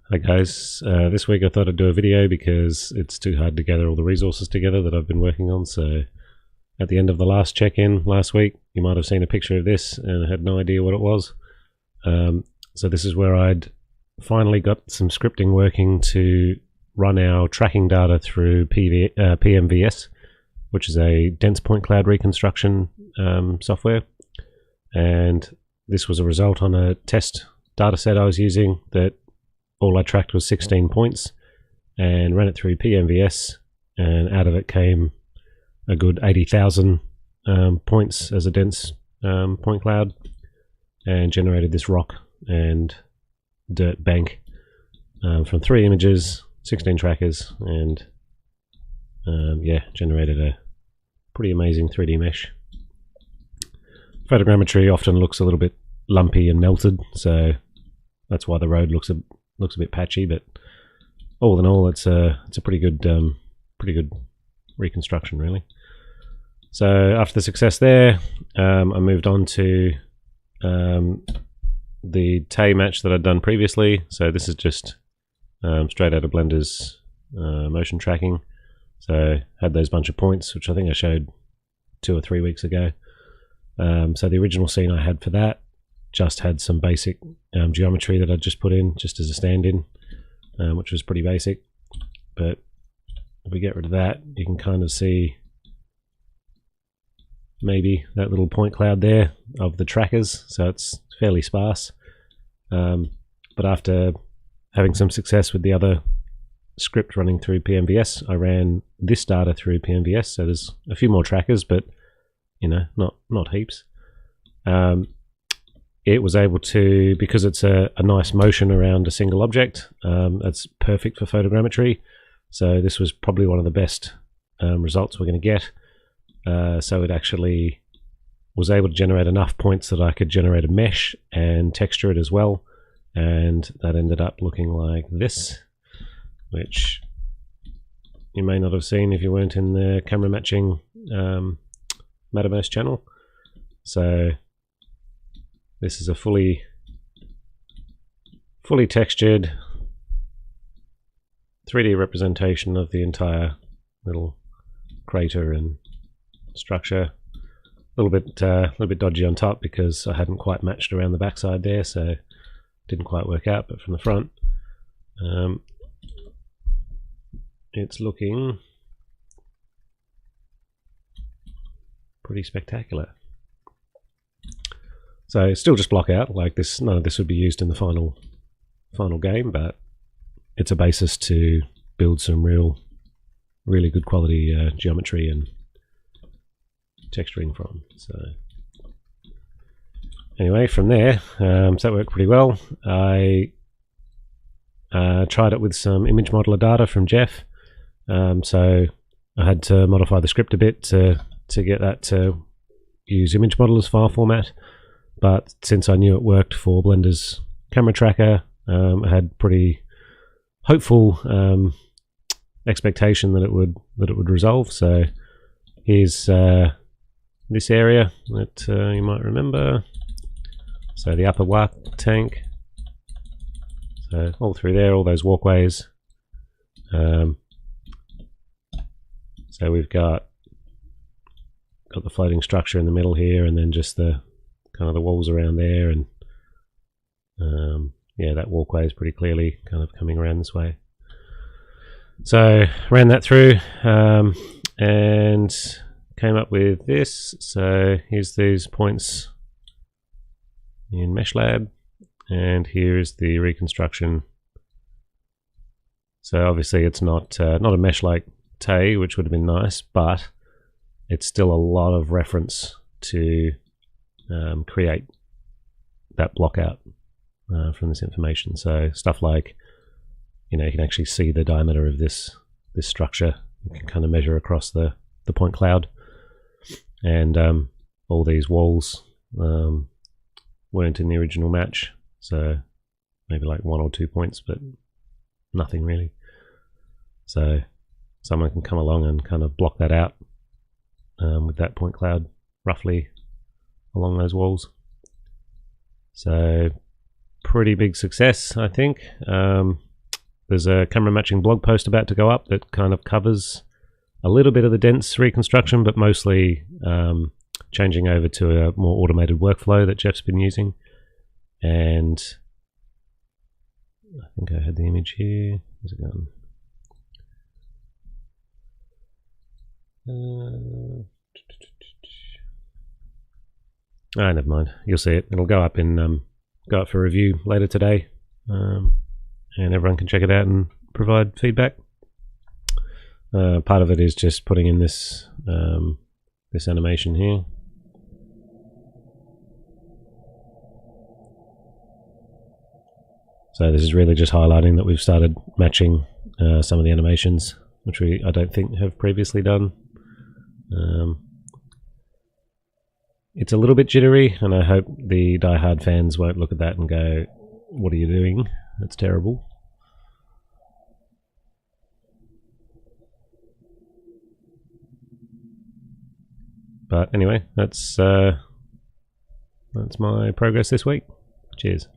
Hi guys, this week I thought I'd do a video because it's too hard to gather all the resources together that I've been working on. So at the end of the last check-in last week, you might have seen a picture of this and I had no idea what it was. So this is where I'd finally got some scripting working to run our tracking data through PMVS, which is a dense point cloud reconstruction software. And this was a result on a test data set I was using that all I tracked was 16 points, and ran it through PMVS, and out of it came a good 80,000 points as a dense point cloud, and generated this rock and dirt bank from 3 images, 16 trackers, and yeah, generated a pretty amazing 3D mesh. Photogrammetry often looks a little bit lumpy and melted, so that's why the road looks a bit patchy, but all in all, it's a pretty good reconstruction, really. So after the success there, I moved on to the Tay match that I'd done previously. So this is just straight out of Blender's motion tracking. So had those bunch of points, which I think I showed 2 or 3 weeks ago. So the original scene I had for that just had some basic geometry that I just put in just as a stand-in, which was pretty basic. But if we get rid of that, you can kind of see maybe that little point cloud there of the trackers, so it's fairly sparse. But after having some success with the other script running through PMVS, I ran this data through PMVS, so there's a few more trackers, but you know, not heaps. It was able to, because it's a nice motion around a single object, that's perfect for photogrammetry. So this was probably one of the best results we're going to get. So it actually was able to generate enough points that I could generate a mesh and texture it as well. And that ended up looking like this, which you may not have seen if you weren't in the camera matching Mattermost channel. So this is a fully textured 3D representation of the entire little crater and structure. A little bit dodgy on top because I hadn't quite matched around the backside there, so didn't quite work out. But from the front, it's looking pretty spectacular. So it's still just block out like this. None of this would be used in the final game, but it's a basis to build some really good quality geometry and texturing from. So anyway, from there, so that worked pretty well. I tried it with some image modeler data from Jeff. So I had to modify the script a bit to get that to use image modeler's file format. But since I knew it worked for Blender's camera tracker, I had pretty hopeful expectation that it would resolve. So here's this area that you might remember. So the upper warp tank. So all through there, all those walkways. So we've got the floating structure in the middle here, and then just the kind of the walls around there, and yeah, that walkway is pretty clearly kind of coming around this way. So ran that through and came up with this. So here's these points in MeshLab, and here is the reconstruction. So obviously it's not a mesh like Tay, which would have been nice, but it's still a lot of reference to create that block out from this information. So stuff like, you know, you can actually see the diameter of this structure. You can kind of measure across the point cloud, and all these walls weren't in the original match, so maybe like 1 or 2 points, but nothing really. So someone can come along and kind of block that out with that point cloud roughly along those walls. So pretty big success, I think. there's a camera matching blog post about to go up that kind of covers a little bit of the dense reconstruction, but mostly changing over to a more automated workflow that Jeff's been using. And I think I had the image here. Where's it gone? Never mind. You'll see it. It'll go up for review later today, and everyone can check it out and provide feedback. Part of it is just putting in this this animation here. So this is really just highlighting that we've started matching some of the animations, which I don't think have previously done. It's a little bit jittery, and I hope the die-hard fans won't look at that and go, "What are you doing? That's terrible." But anyway, that's my progress this week. Cheers.